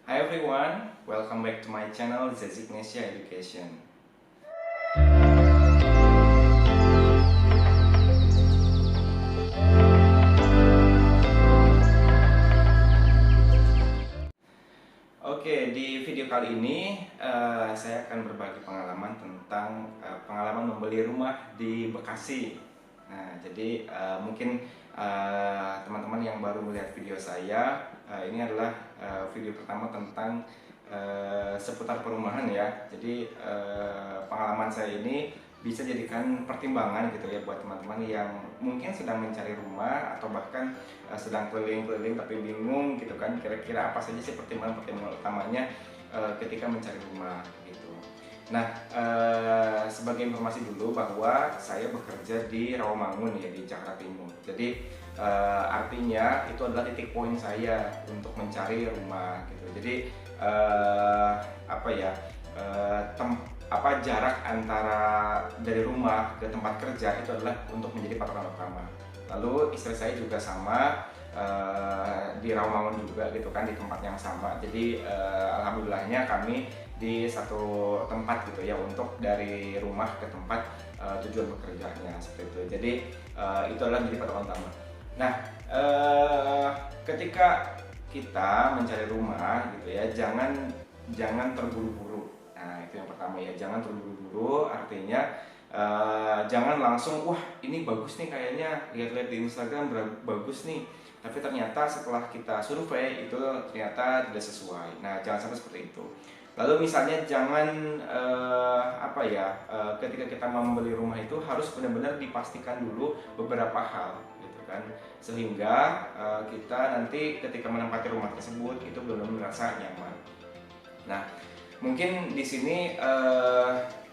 Hi everyone, welcome back to my channel Zezignesia Education. Oke, di video kali ini saya akan berbagi pengalaman tentang pengalaman membeli rumah di Bekasi. Nah, jadi mungkin teman-teman yang baru melihat video saya, ini adalah video pertama tentang seputar perumahan ya. Jadi pengalaman saya ini bisa jadikan pertimbangan gitu ya buat teman-teman yang mungkin sedang mencari rumah atau bahkan sedang keliling-keliling tapi bingung gitu kan, kira-kira apa saja sih pertimbangan-pertimbangan utamanya ketika mencari rumah gitu. Nah, sebagai informasi dulu bahwa saya bekerja di Rawamangun ya, di Jakarta Timur. Jadi artinya itu adalah titik poin saya untuk mencari rumah gitu. Jadi apa ya, jarak antara dari rumah ke tempat kerja itu adalah untuk menjadi patokan utama. Lalu istri saya juga sama, di Rawamangun juga gitu kan, di tempat yang sama. Jadi alhamdulillahnya kami di satu tempat gitu ya, untuk dari rumah ke tempat tujuan bekerjanya seperti itu. Jadi itu adalah menjadi patokan utama. Nah, ketika kita mencari rumah gitu ya, jangan terburu-buru. Nah, itu yang pertama ya, jangan terburu-buru, artinya jangan langsung, wah ini bagus nih kayaknya, lihat-lihat di Instagram bagus nih, tapi ternyata setelah kita survei itu ternyata tidak sesuai. Nah, jangan sampai seperti itu. Lalu misalnya jangan ketika kita membeli rumah itu harus benar-benar dipastikan dulu beberapa hal gitu kan, sehingga kita nanti ketika menempati rumah tersebut itu benar-benar merasa nyaman. Nah, mungkin di sini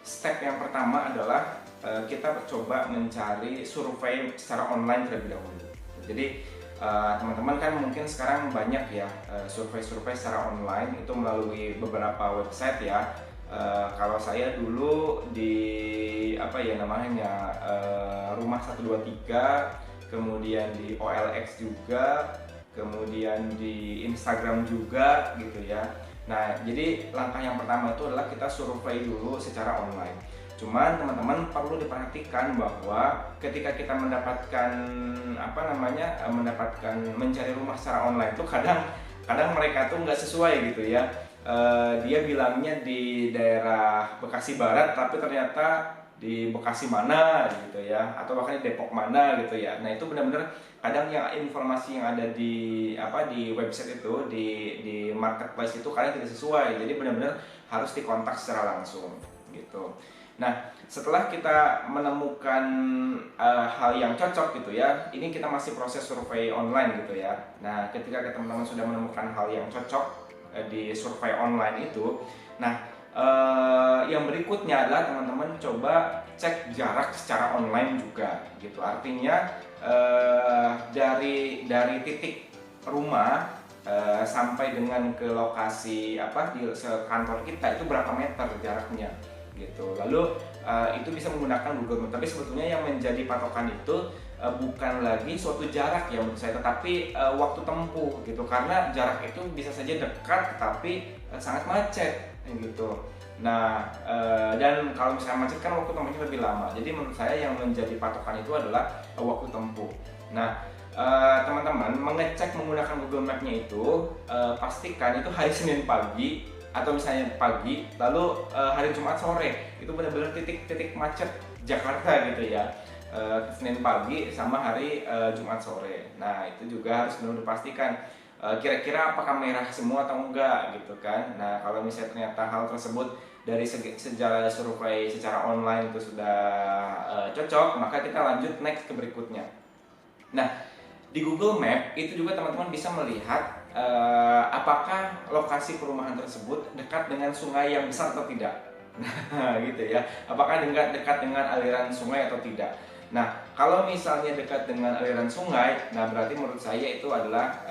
step yang pertama adalah kita coba mencari survei secara online terlebih dahulu. Jadi teman-teman kan mungkin sekarang banyak ya survei-survei secara online itu melalui beberapa website ya. Kalau saya dulu di Rumah 123, kemudian di OLX juga, kemudian di Instagram juga gitu ya. Nah, jadi langkah yang pertama itu adalah kita survei dulu secara online. Cuman teman-teman perlu diperhatikan bahwa ketika kita mendapatkan mencari rumah secara online itu kadang mereka tuh nggak sesuai gitu ya. Dia bilangnya di daerah Bekasi Barat tapi ternyata di Bekasi mana gitu ya, atau bahkan di Depok mana gitu ya. Nah, itu benar-benar kadang yang informasi yang ada di website itu, di marketplace itu kadang tidak sesuai. Jadi benar-benar harus dikontak secara langsung gitu. Nah, setelah kita menemukan hal yang cocok gitu ya, ini kita masih proses survei online gitu ya. Nah, ketika teman-teman sudah menemukan hal yang cocok di survei online itu, nah yang berikutnya adalah teman-teman coba cek jarak secara online juga gitu. Artinya dari titik rumah sampai dengan ke lokasi di kantor kita itu berapa meter jaraknya gitu. Lalu itu bisa menggunakan Google Map. Tapi sebetulnya yang menjadi patokan itu bukan lagi suatu jarak ya menurut saya, tetapi waktu tempuh gitu. Karena jarak itu bisa saja dekat tapi sangat macet gitu. Nah, dan kalau misalnya macet kan waktu tempuhnya lebih lama. Jadi menurut saya yang menjadi patokan itu adalah waktu tempuh. Nah, teman-teman mengecek menggunakan Google Map-nya itu pastikan itu hari Senin pagi atau misalnya pagi, lalu hari Jumat sore itu benar-benar titik-titik macet Jakarta gitu ya. Senin pagi sama hari Jumat sore. Nah, itu juga harus benar dipastikan kira-kira apakah merah semua atau enggak gitu kan. Nah, kalau misalnya ternyata hal tersebut dari sejarah survei secara online itu sudah cocok, maka kita lanjut next ke berikutnya. Nah, di Google Map itu juga teman-teman bisa melihat apakah lokasi perumahan tersebut dekat dengan sungai yang besar atau tidak. Nah, gitu ya. Apakah dekat dengan aliran sungai atau tidak. Nah, kalau misalnya dekat dengan aliran sungai, nah berarti menurut saya itu adalah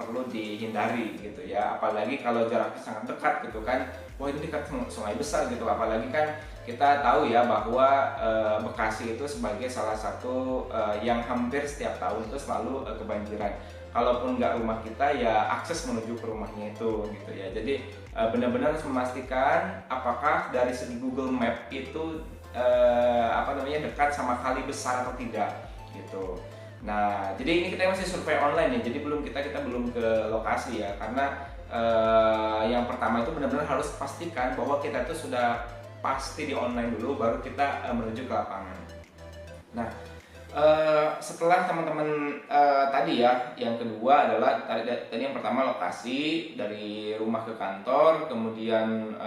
perlu dihindari gitu ya. Apalagi kalau jaraknya sangat dekat gitu kan. Wah, ini dekat sungai besar gitu. Apalagi kan kita tahu ya bahwa Bekasi itu sebagai salah satu yang hampir setiap tahun itu selalu kebanjiran. kalaupun nggak rumah kita ya akses menuju ke rumahnya itu gitu ya. Jadi benar-benar harus memastikan apakah dari segi Google Map itu dekat sama kali besar atau tidak gitu. Nah, jadi ini kita masih survei online ya, jadi kita belum ke lokasi ya, karena yang pertama itu benar-benar harus pastikan bahwa kita itu sudah pasti di online dulu, baru kita menuju ke lapangan. Nah, setelah teman-teman tadi ya, yang kedua adalah tadi yang pertama lokasi dari rumah ke kantor, kemudian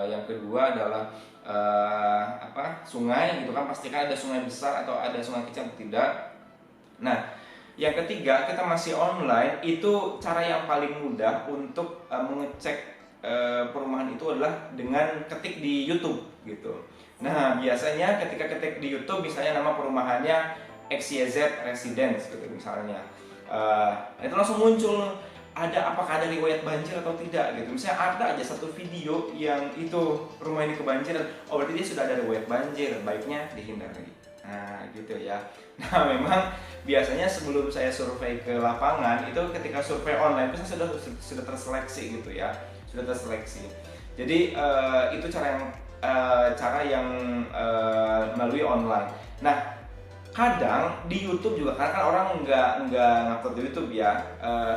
yang kedua adalah sungai gitu kan, pastikan ada sungai besar atau ada sungai kecil atau tidak. Nah, yang ketiga kita masih online, itu cara yang paling mudah untuk mengecek perumahan itu adalah dengan ketik di YouTube gitu. Nah, biasanya ketika ketik di YouTube misalnya nama perumahannya XYZ Residence gitu misalnya, itu langsung muncul apakah ada riwayat banjir atau tidak gitu. Misalnya ada aja satu video yang itu rumah ini kebanjiran, oh berarti dia sudah ada riwayat banjir, baiknya dihindari. Nah gitu ya. Nah memang biasanya sebelum saya survei ke lapangan itu, ketika survei online itu saya sudah terseleksi gitu ya, sudah terseleksi. Jadi itu cara yang melalui online. Nah kadang di YouTube juga, karena kan orang nggak ngupload di YouTube ya,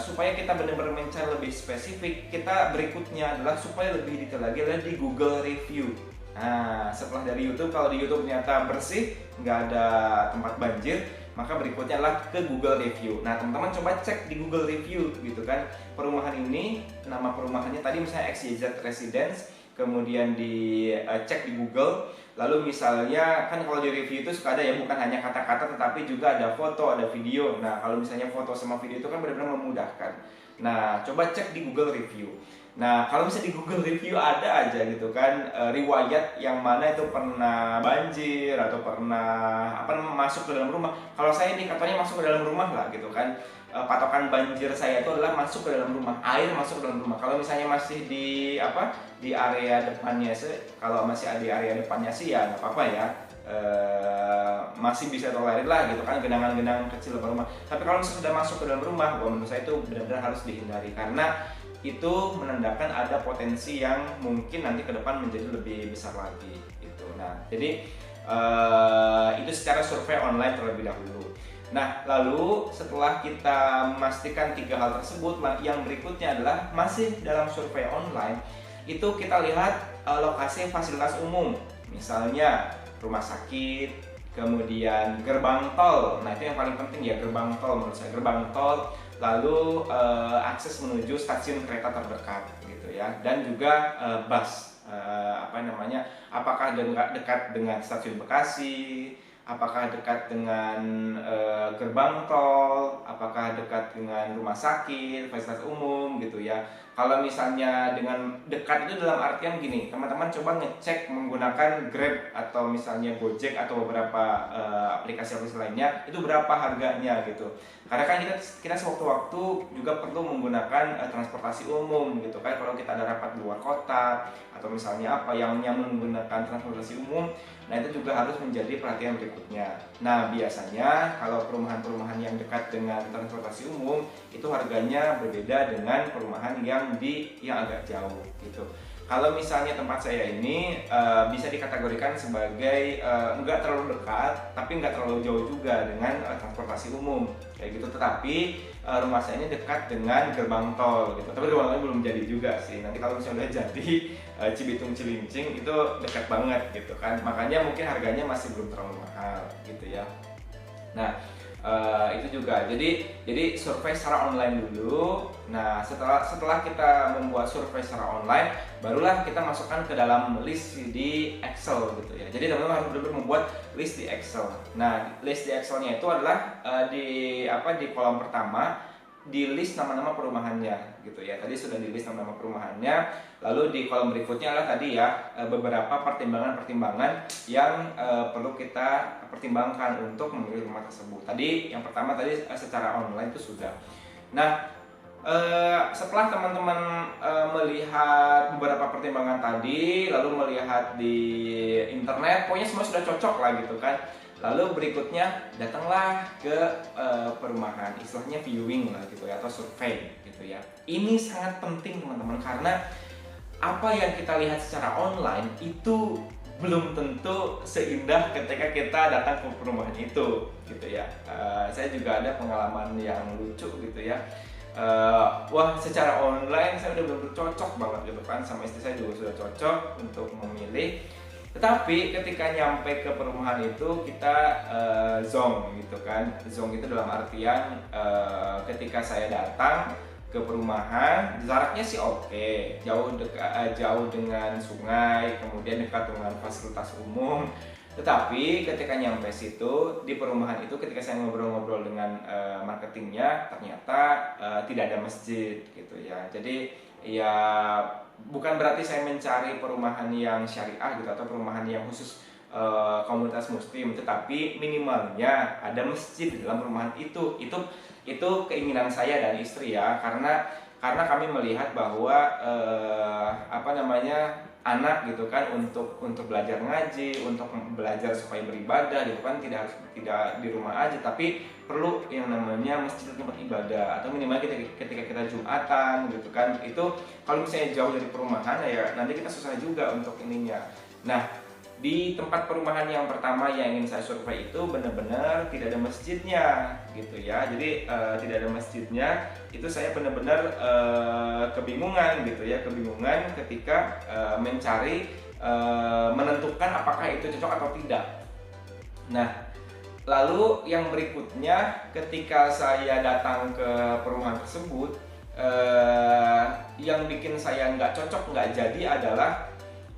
supaya kita benar-benar mencari lebih spesifik, kita berikutnya adalah supaya lebih detail lagi adalah di Google Review. Nah, setelah dari YouTube, kalau di YouTube ternyata bersih, nggak ada tempat banjir, maka berikutnya adalah ke Google Review. Nah, teman-teman coba cek di Google Review gitu kan, perumahan ini, nama perumahannya tadi misalnya XYZ Residence, kemudian dicek di Google. Lalu misalnya kan kalau di review itu suka ada ya, bukan hanya kata-kata tetapi juga ada foto, ada video. Nah, kalau misalnya foto sama video itu kan benar-benar memudahkan. Nah, coba cek di Google Review. Nah, kalau misalnya di Google Review ada aja gitu kan riwayat yang mana itu pernah banjir atau pernah masuk ke dalam rumah. Kalau saya indikatornya masuk ke dalam rumah lah gitu kan. Patokan banjir saya itu adalah masuk ke dalam rumah, air masuk ke dalam rumah. Kalau misalnya masih di area depannya sih, kalau masih ada di area depannya sih ya nggak apa-apa ya, masih bisa tolerir lah gitu kan, genangan-genangan kecil di rumah. Tapi kalau misalnya sudah masuk ke dalam rumah, menurut saya itu benar-benar harus dihindari, karena itu menandakan ada potensi yang mungkin nanti ke depan menjadi lebih besar lagi gitu. Nah, jadi itu secara survei online terlebih dahulu. Nah, lalu setelah kita memastikan 3 hal tersebut, yang berikutnya adalah masih dalam survei online, itu kita lihat lokasi fasilitas umum, misalnya rumah sakit, kemudian gerbang tol. Nah, itu yang paling penting ya, gerbang tol menurut saya, gerbang tol, lalu akses menuju stasiun kereta terdekat gitu ya, dan juga bus, apakah dekat dengan stasiun Bekasi, apakah dekat dengan gerbang tol, apakah dekat dengan rumah sakit, fasilitas umum gitu ya. Kalau misalnya dengan dekat itu dalam artian gini, teman-teman coba ngecek menggunakan Grab atau misalnya Gojek atau beberapa aplikasi-aplikasi lainnya, itu berapa harganya gitu. Karena kan kita sewaktu-waktu juga perlu menggunakan transportasi umum gitu kan, kalau kita ada rapat di luar kota atau misalnya yang menggunakan transportasi umum. Nah, itu juga harus menjadi perhatian berikutnya. Nah, biasanya kalau perumahan-perumahan yang dekat dengan transportasi umum itu harganya berbeda dengan perumahan yang agak jauh gitu. Kalau misalnya tempat saya ini bisa dikategorikan sebagai nggak terlalu dekat, tapi nggak terlalu jauh juga dengan transportasi umum kayak gitu. Tetapi rumah saya ini dekat dengan gerbang tol gitu. Tapi gerbang tolnya belum jadi juga sih. Nanti kalau misalnya udah jadi, Cibitung Cilincing itu dekat banget gitu kan. Makanya mungkin harganya masih belum terlalu mahal gitu ya. Nah, itu juga. Jadi survei secara online dulu. Nah, setelah kita membuat survei secara online, barulah kita masukkan ke dalam list di Excel gitu ya. Jadi teman-teman harus benar-benar membuat list di Excel. Nah, list di Excelnya itu adalah di kolom pertama, di list nama-nama perumahannya gitu ya. Tadi sudah di list nama-nama perumahannya. Lalu di kolom berikutnya adalah tadi ya beberapa pertimbangan-pertimbangan yang perlu kita pertimbangkan untuk memilih rumah tersebut. Tadi yang pertama secara online itu sudah. Nah, setelah teman-teman melihat beberapa pertimbangan tadi, lalu melihat di internet, pokoknya semua sudah cocok lah gitu kan. Lalu berikutnya datanglah ke perumahan, istilahnya viewing lah gitu ya, atau survei gitu ya. Ini sangat penting teman-teman, karena apa yang kita lihat secara online itu belum tentu seindah ketika kita datang ke perumahan itu gitu ya. Saya juga ada pengalaman yang lucu gitu ya. Wah, secara online saya udah benar-benar cocok banget gitu kan, sama istri saya juga sudah cocok untuk memilih. Tetapi ketika nyampe ke perumahan itu kita zonk gitu kan. Zonk itu dalam artian ketika saya datang ke perumahan, jaraknya sih oke, jauh dengan sungai, kemudian dekat dengan fasilitas umum. Tetapi ketika nyampe situ, di perumahan itu, ketika saya ngobrol-ngobrol dengan marketingnya, ternyata tidak ada masjid gitu ya. Jadi ya bukan berarti saya mencari perumahan yang syariah gitu, atau perumahan yang khusus komunitas muslim, tetapi minimalnya ada masjid di dalam perumahan itu. Itu keinginan saya dan istri ya, karena kami melihat bahwa anak gitu kan, untuk belajar ngaji, untuk belajar supaya beribadah gitu kan, tidak di rumah aja, tapi perlu yang namanya masjid, tempat ibadah, atau minimal ketika kita Jumatan gitu kan. Itu kalau misalnya jauh dari perumahan ya nanti kita susah juga untuk ininya. Nah, di tempat perumahan yang pertama yang ingin saya survei itu benar-benar tidak ada masjidnya gitu ya. Jadi tidak ada masjidnya, itu saya benar-benar kebingungan gitu ya, kebingungan ketika mencari, menentukan apakah itu cocok atau tidak. Nah, lalu yang berikutnya ketika saya datang ke perumahan tersebut, yang bikin saya nggak cocok, nggak jadi adalah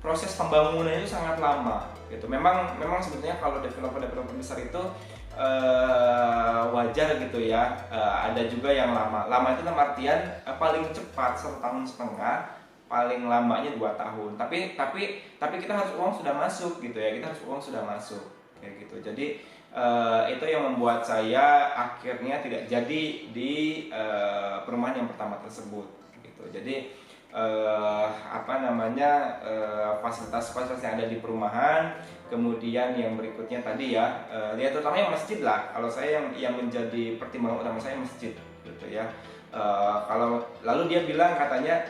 proses pembangunannya itu sangat lama gitu. Memang sebetulnya kalau developer besar itu wajar gitu ya. Ada juga yang lama. Lama itu dalam artian paling cepat 1,5 tahun, paling lamanya 2 tahun. Tapi kita harus uang sudah masuk gitu ya. Kita harus uang sudah masuk kayak gitu. Jadi itu yang membuat saya akhirnya tidak jadi di perumahan yang pertama tersebut gitu. Jadi fasilitas-fasilitas yang ada di perumahan, kemudian yang berikutnya tadi ya, terutama yang masjid lah. Kalau saya yang menjadi pertimbangan utama saya masjid gitu ya. Kalau lalu dia bilang katanya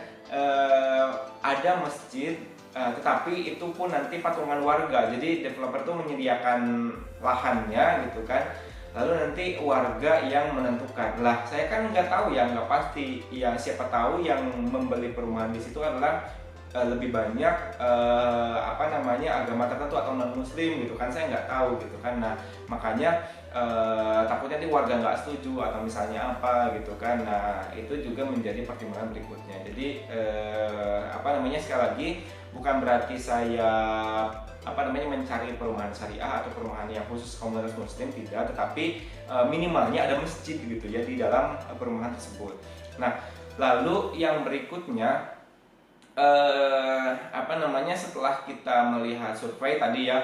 ada masjid, tetapi itu pun nanti patungan warga. Jadi developer tuh menyediakan lahannya gitu kan, lalu nanti warga yang menentukan. Lah, saya kan nggak tahu ya, nggak pasti. Ya siapa tahu yang membeli perumahan di situ adalah lebih banyak agama tertentu atau non muslim gitu kan, saya nggak tahu gitu kan. Nah, makanya takutnya nanti warga nggak setuju atau misalnya apa gitu kan. Nah, itu juga menjadi pertimbangan berikutnya. Jadi sekali lagi, bukan berarti saya mencari perumahan syariah atau perumahan yang khusus komunitas muslim, tidak, tetapi minimalnya ada masjid gitu ya di dalam perumahan tersebut. Nah, lalu yang berikutnya setelah kita melihat survei tadi ya,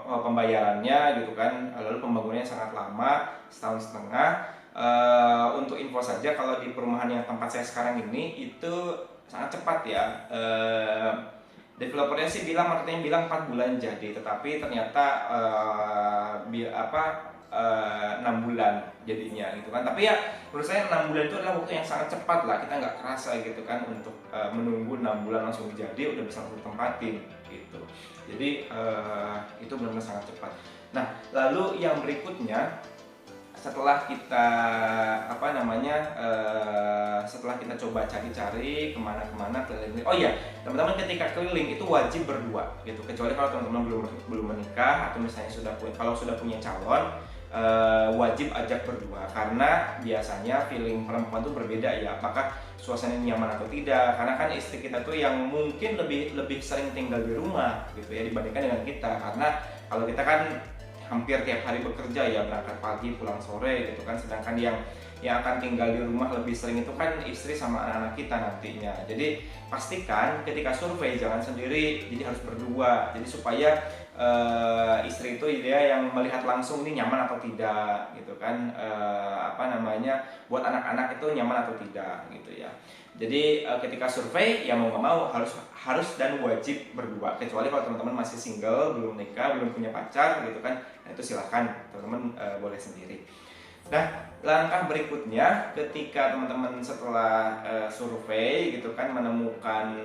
pembayarannya gitu kan, lalu pembangunannya sangat lama, 1,5 tahun. Untuk info saja, kalau di perumahan yang tempat saya sekarang ini itu sangat cepat ya. Developernya sih marketingnya bilang 4 bulan jadi, tetapi ternyata 6 bulan jadinya gitu kan. Tapi ya menurut saya 6 bulan itu adalah waktu yang sangat cepat lah, kita nggak kerasa gitu kan untuk menunggu 6 bulan langsung jadi udah bisa langsung tempatin gitu. Jadi itu benar-benar sangat cepat. Nah, lalu yang berikutnya, setelah kita setelah kita coba cari-cari kemana-kemana, keliling. Oh iya, teman-teman, ketika keliling itu wajib berdua gitu, kecuali kalau teman-teman belum menikah atau misalnya kalau sudah punya calon, wajib ajak berdua, karena biasanya feeling perempuan tuh berbeda ya, apakah suasana nyaman atau tidak. Karena kan istri kita tuh yang mungkin lebih sering tinggal di rumah gitu ya dibandingkan dengan kita, karena kalau kita kan hampir tiap hari bekerja ya, berangkat pagi pulang sore gitu kan, sedangkan yang akan tinggal di rumah lebih sering itu kan istri sama anak-anak kita nantinya. Jadi pastikan ketika survei jangan sendiri, jadi harus berdua, jadi supaya istri itu dia yang melihat langsung ini nyaman atau tidak gitu kan, buat anak-anak itu nyaman atau tidak gitu ya. Jadi ketika survei ya mau nggak mau harus dan wajib berdua, kecuali kalau teman-teman masih single, belum nikah, belum punya pacar gitu kan, nah itu silahkan teman-teman boleh sendiri. Nah, langkah berikutnya ketika teman-teman setelah survei gitu kan menemukan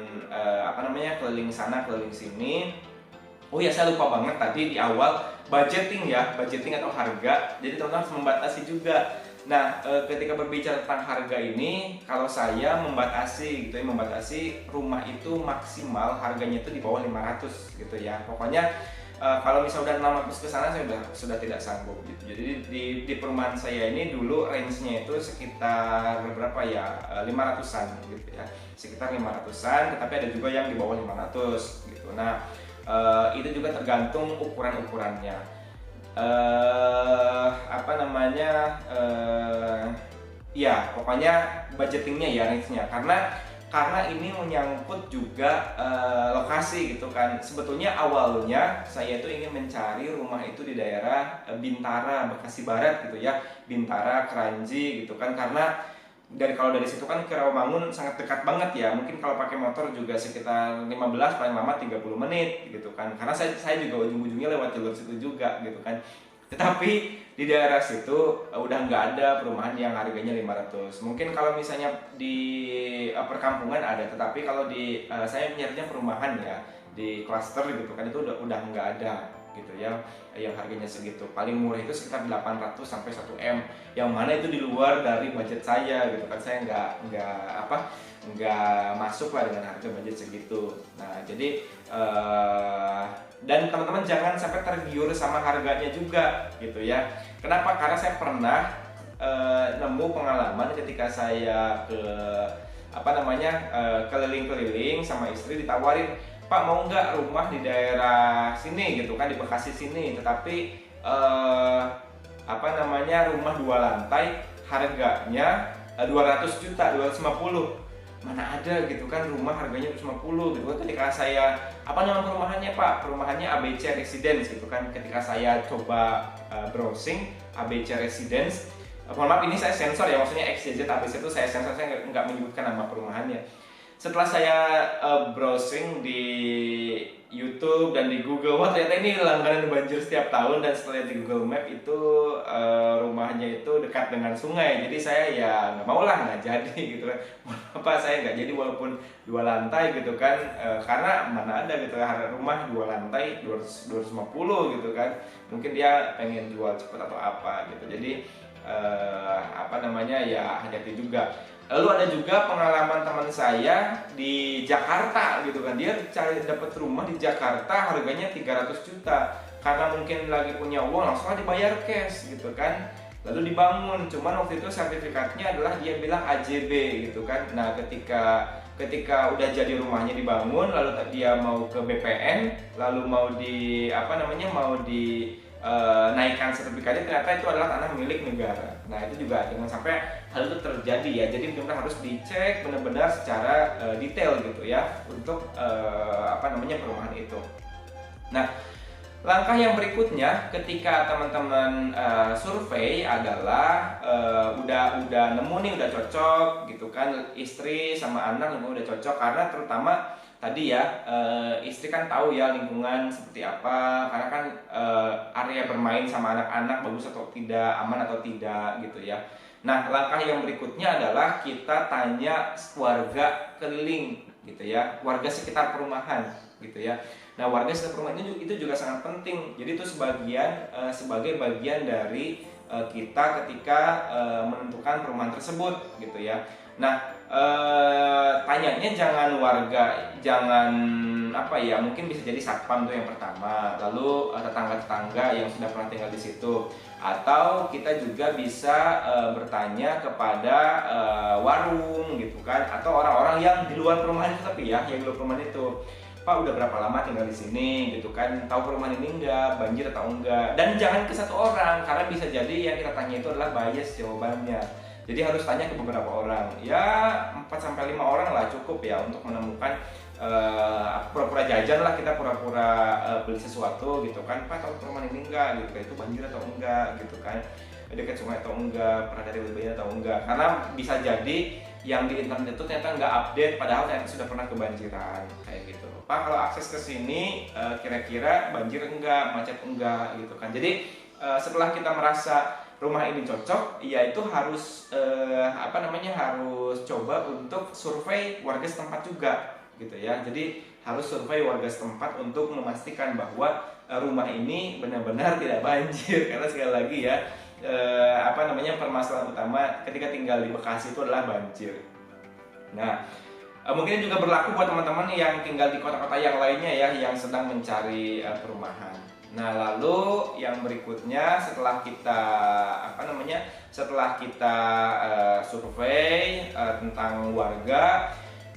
keliling sana keliling sini. Oh ya, saya lupa banget tadi di awal budgeting atau harga. Jadi teman-teman harus membatasi juga. Nah, ketika berbicara tentang harga ini, kalau saya membatasi rumah itu maksimal harganya itu di bawah 500 gitu ya. Pokoknya kalau misalnya udah 600 ke sana saya sudah tidak sanggup gitu. Jadi di perumahan saya ini dulu range-nya itu sekitar berapa ya? 500-an gitu ya. Sekitar 500-an, tetapi ada juga yang di bawah 500 gitu. Nah, itu juga tergantung ukuran-ukurannya. Ya pokoknya budgetingnya ya, range-nya, karena ini menyangkut juga lokasi gitu kan. Sebetulnya awalnya saya itu ingin mencari rumah itu di daerah Bintara, Bekasi Barat gitu ya, Bintara, Kranji gitu kan, karena kalau dari situ kan ke Rawamangun sangat dekat banget ya. Mungkin kalau pakai motor juga sekitar 15, paling lama 30 menit gitu kan. Karena saya juga ujung-ujungnya lewat jalur situ juga gitu kan. Tetapi di daerah situ udah nggak ada perumahan yang harganya 500. Mungkin kalau misalnya di perkampungan ada, tetapi kalau di saya nyarinya perumahan ya di klaster gitu kan, itu udah nggak ada gitu ya yang harganya segitu. Paling murah itu sekitar 800 sampai 1 M, yang mana itu di luar dari budget saya gitu kan. Saya nggak masuk lah dengan harga budget segitu. Nah, jadi dan teman-teman jangan sampai tergiur sama harganya juga gitu ya. Kenapa? Karena saya pernah nemu pengalaman ketika saya keliling-keliling sama istri, ditawarin, "Pak, mau nggak rumah di daerah sini gitu kan, di Bekasi sini, tetapi rumah 2 lantai harganya 200 juta, 250." Mana ada gitu kan rumah harganya 250 gitu kan. Ketika saya, "Apa nama perumahannya, Pak?" "Perumahannya ABC Residence," gitu kan. Ketika saya coba browsing ABC Residence, mohon maaf ini saya sensor ya, maksudnya XYZ ABC itu saya sensor, saya nggak menyebutkan nama perumahannya. Setelah saya browsing di YouTube dan di Google, wah ternyata ini langganan banjir setiap tahun. Dan setelah di Google Map itu rumahnya itu dekat dengan sungai, jadi saya ya nggak mau lah, nggak jadi gitu kan. Saya nggak jadi walaupun 2 lantai gitu kan, karena mana ada gitu harga rumah 2 lantai 250 gitu kan. Mungkin dia pengen jual cepat atau apa gitu. Jadi ya hati-hati juga. Lalu ada juga pengalaman teman saya di Jakarta gitu kan. Dia cari dapat rumah di Jakarta harganya 300 juta. Karena mungkin lagi punya uang, langsung aja dibayar cash gitu kan. Lalu dibangun. Cuman waktu itu sertifikatnya adalah dia bilang AJB gitu kan. Nah, ketika udah jadi rumahnya dibangun, lalu dia mau ke BPN, lalu mau naikkan sertifikatnya, ternyata itu adalah tanah milik negara. Nah, itu juga jangan sampai hal itu terjadi ya. Jadi benar-benar harus dicek benar-benar secara detail gitu ya untuk perumahan itu. Nah, langkah yang berikutnya ketika teman-teman survei adalah udah nemu nih, udah cocok gitu kan, istri sama anak udah cocok. Karena terutama tadi ya, istri kan tahu ya lingkungan seperti apa, karena kan area bermain sama anak-anak bagus atau tidak, aman atau tidak gitu ya. Nah, langkah yang berikutnya adalah kita tanya warga keliling gitu ya, warga sekitar perumahan gitu ya. Nah, warga sekitar perumahan itu juga sangat penting. Jadi itu sebagai bagian dari kita ketika menentukan perumahan tersebut gitu ya. Nah, tanyanya jangan mungkin bisa jadi satpam tuh yang pertama, lalu tetangga-tetangga yang sudah pernah tinggal di situ, atau kita juga bisa bertanya kepada warung gitu kan, atau orang-orang yang di luar perumahan itu, tapi ya yang di luar perumahan itu, "Pak, udah berapa lama tinggal di sini?" gitu kan, "Tahu perumahan ini enggak, banjir atau enggak?" Dan jangan ke satu orang, karena bisa jadi yang kita tanya itu adalah bias jawabannya. Jadi harus tanya ke beberapa orang, ya 4-5 orang lah cukup ya untuk menemukan, pura-pura jajan lah, kita pura-pura beli sesuatu gitu kan. "Pak, tahu perumahan ini enggak?" gitu, "Itu banjir atau enggak?" gitu kan, "Dekat sungai atau enggak, pernah dari banjir atau enggak?" Karena bisa jadi yang di internet itu ternyata nggak update, padahal ternyata sudah pernah kebanjiran kayak gitu. Pak, kalau akses ke sini kira-kira banjir enggak, macet enggak gitu kan. Jadi setelah kita merasa rumah ini cocok, ya itu harus harus coba untuk survei warga setempat juga gitu ya. Jadi harus survei warga setempat untuk memastikan bahwa rumah ini benar-benar tidak banjir. Karena sekali lagi ya, permasalahan utama ketika tinggal di Bekasi itu adalah banjir. Nah, mungkin juga berlaku buat teman-teman yang tinggal di kota-kota yang lainnya ya, yang sedang mencari perumahan. Nah, lalu yang berikutnya setelah kita survei tentang warga,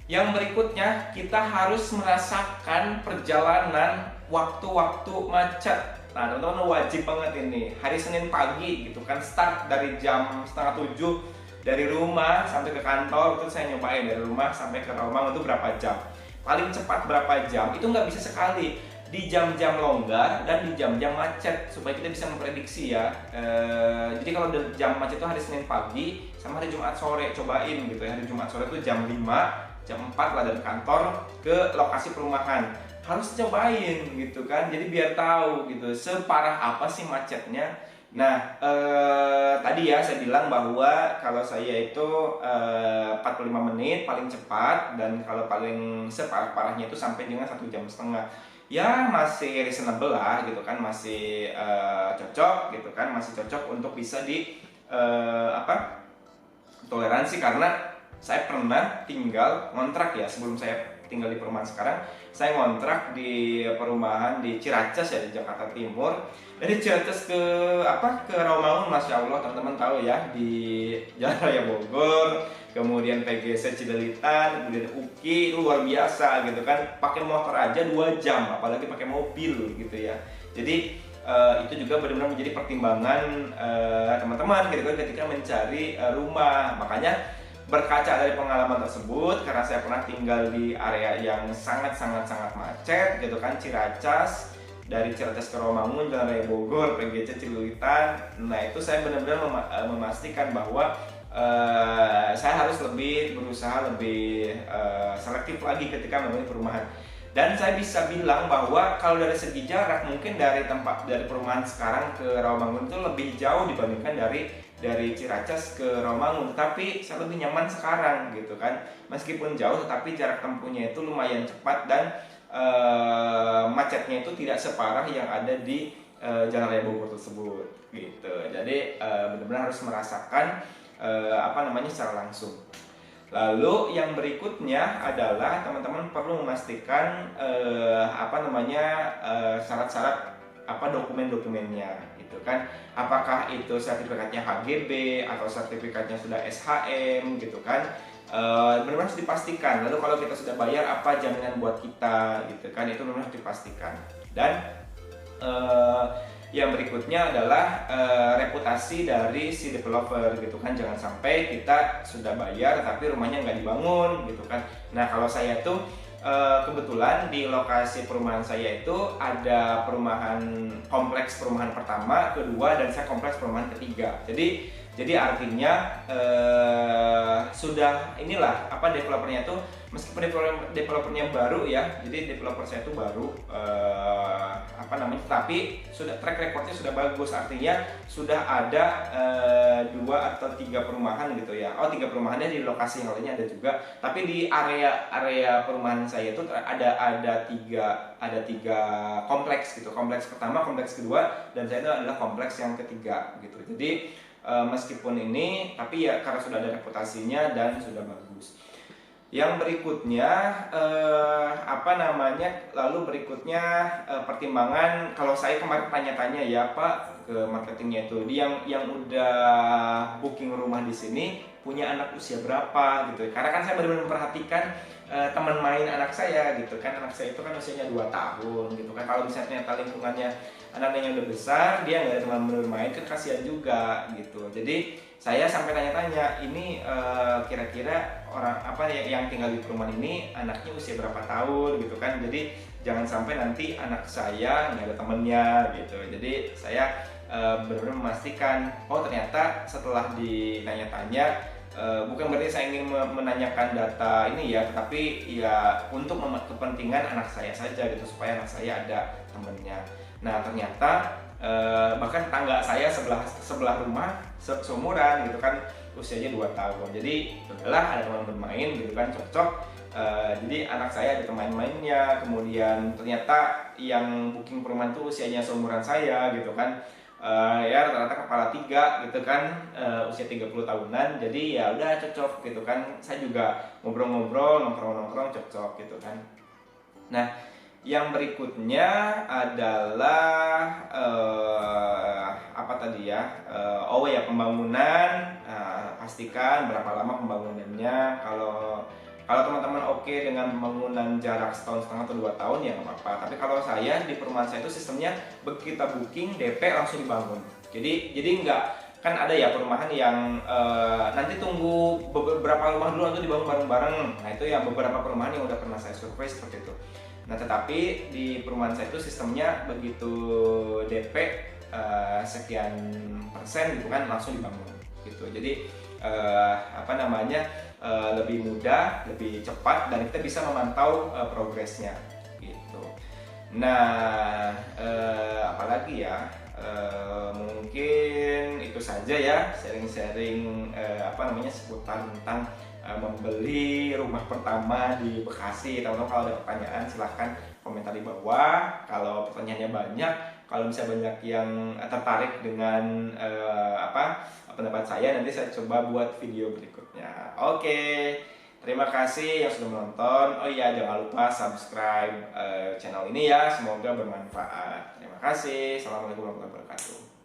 yang berikutnya kita harus merasakan perjalanan waktu-waktu macet. Nah, teman-teman wajib banget ini hari Senin pagi gitu kan, start dari jam 6:30 dari rumah sampai ke kantor. Itu saya nyobain dari rumah sampai ke Rawamangun itu berapa jam. Paling cepat berapa jam, itu nggak bisa sekali di jam-jam longgar dan di jam-jam macet, supaya kita bisa memprediksi ya. Jadi kalau jam macet itu hari Senin pagi sama hari Jumat sore, cobain gitu ya. Hari Jumat sore itu jam 5, jam 4 lah dari kantor ke lokasi perumahan. Harus cobain gitu kan, jadi biar tahu gitu separah apa sih macetnya. Nah, tadi ya saya bilang bahwa kalau saya itu 45 menit paling cepat, dan kalau paling separah-parahnya itu sampai dengan 1,5 jam. Ya masih reasonable lah gitu kan, masih cocok gitu kan, masih cocok untuk bisa di toleransi. Karena saya pernah tinggal ngontrak ya, sebelum saya tinggal di perumahan sekarang, saya ngontrak di perumahan di Ciracas ya, di Jakarta Timur. Dari Ciracas ke Rawamangun, masya Allah teman-teman tahu ya, di Jalan Raya Bogor, kemudian PGC Cidelitan, kemudian UKI, itu luar biasa gitu kan. Pakai motor aja 2 jam, apalagi pakai mobil gitu ya. Jadi itu juga benar-benar menjadi pertimbangan teman-teman gitu kan, ketika mencari rumah. Makanya berkaca dari pengalaman tersebut, karena saya pernah tinggal di area yang sangat macet gitu kan, Ciracas, dari Ciracas ke Rawamangun, Jalan Raya Bogor, PGC Cililitan. Nah, itu saya benar-benar memastikan bahwa saya harus berusaha lebih selektif lagi ketika memilih perumahan. Dan saya bisa bilang bahwa kalau dari segi jarak, mungkin dari perumahan sekarang ke Rawamangun itu lebih jauh dibandingkan dari Ciracas ke Rawamangun. Tapi saya lebih nyaman sekarang gitu kan, meskipun jauh tetapi jarak tempuhnya itu lumayan cepat, dan macetnya itu tidak separah yang ada di Jalan Raya Bogor tersebut gitu. Jadi benar-benar harus merasakan secara langsung. Lalu yang berikutnya adalah teman-teman perlu memastikan syarat-syarat dokumen-dokumennya gitu kan. Apakah itu sertifikatnya HGB atau sertifikatnya sudah SHM gitu kan. Benar-benar harus dipastikan. Lalu kalau kita sudah bayar, apa jaminan buat kita gitu kan, itu benar-benar harus dipastikan. Dan yang berikutnya adalah reputasi dari si developer gitu kan. Jangan sampai kita sudah bayar tapi rumahnya nggak dibangun gitu kan. Nah, kalau saya tuh kebetulan di lokasi perumahan saya itu ada kompleks perumahan pertama, kedua, dan saya kompleks perumahan ketiga. Jadi artinya sudah developernya tuh, meskipun developernya baru ya, jadi developer saya itu baru tapi sudah track recordnya sudah bagus. Artinya sudah ada 2 atau 3 perumahan gitu ya. 3 perumahannya di lokasi yang lainnya ada juga, tapi di area perumahan saya itu ada 3 kompleks gitu. Kompleks pertama, kompleks kedua, dan saya itu adalah kompleks yang ketiga gitu. Jadi meskipun ini, tapi ya karena sudah ada reputasinya dan sudah bagus. Yang berikutnya pertimbangan, kalau saya kemarin tanya-tanya ya Pak ke marketingnya itu, yang udah booking rumah di sini punya anak usia berapa gitu. Karena kan saya benar-benar memperhatikan teman main anak saya gitu kan. Anak saya itu kan usianya 2 tahun gitu kan. Kalau misalnya ternyata lingkungannya anaknya udah besar, dia nggak ada teman bermain, kan kasihan juga gitu. Jadi saya sampai tanya-tanya, ini kira-kira orang yang tinggal di perumahan ini anaknya usia berapa tahun gitu kan. Jadi jangan sampai nanti anak saya nggak ada temennya gitu. Jadi saya benar-benar memastikan, ternyata setelah ditanya-tanya bukan berarti saya ingin menanyakan data ini ya, tetapi ya untuk kepentingan anak saya saja gitu, supaya anak saya ada temennya. Nah ternyata bahkan tangga saya sebelah rumah seumuran gitu kan, usianya 2 tahun. Jadi udahlah, ada teman bermain gitu kan, cocok. Jadi anak saya ada teman mainnya. Kemudian ternyata yang booking perumahan itu usianya seumuran saya gitu kan. Ya rata-rata kepala 3 gitu kan, usia 30 tahunan. Jadi ya udah cocok gitu kan. Saya juga ngobrol-ngobrol, nongkrong-nongkrong, cocok gitu kan. Nah, yang berikutnya adalah apa tadi ya? Oh ya, pembangunan. Pastikan berapa lama pembangunannya. Kalau teman-teman oke dengan pembangunan jarak 1,5 tahun atau 2 tahun ya nggak apa-apa. Tapi kalau saya di perumahan saya itu sistemnya begitu kita booking DP langsung dibangun. Jadi nggak, kan ada ya perumahan yang nanti tunggu beberapa rumah dulu untuk dibangun bareng-bareng. Nah itu ya beberapa perumahan yang udah pernah saya survei seperti itu. Nah tetapi di perumahan saya itu sistemnya begitu DP sekian persen gitu kan langsung dibangun gitu. Jadi apa namanya, lebih mudah, lebih cepat, dan kita bisa memantau progresnya gitu. Nah apalagi ya, mungkin itu saja ya sharing-sharing apa namanya seputar tentang membeli rumah pertama di Bekasi. Teman-teman kalau ada pertanyaan silahkan komentar di bawah. Kalau pertanyaannya banyak, kalau bisa banyak yang tertarik dengan pendapat saya, nanti saya coba buat video berikutnya. Oke, terima kasih yang sudah menonton. Oh iya, jangan lupa subscribe channel ini ya, semoga bermanfaat. Terima kasih. Assalamualaikum warahmatullahi wabarakatuh.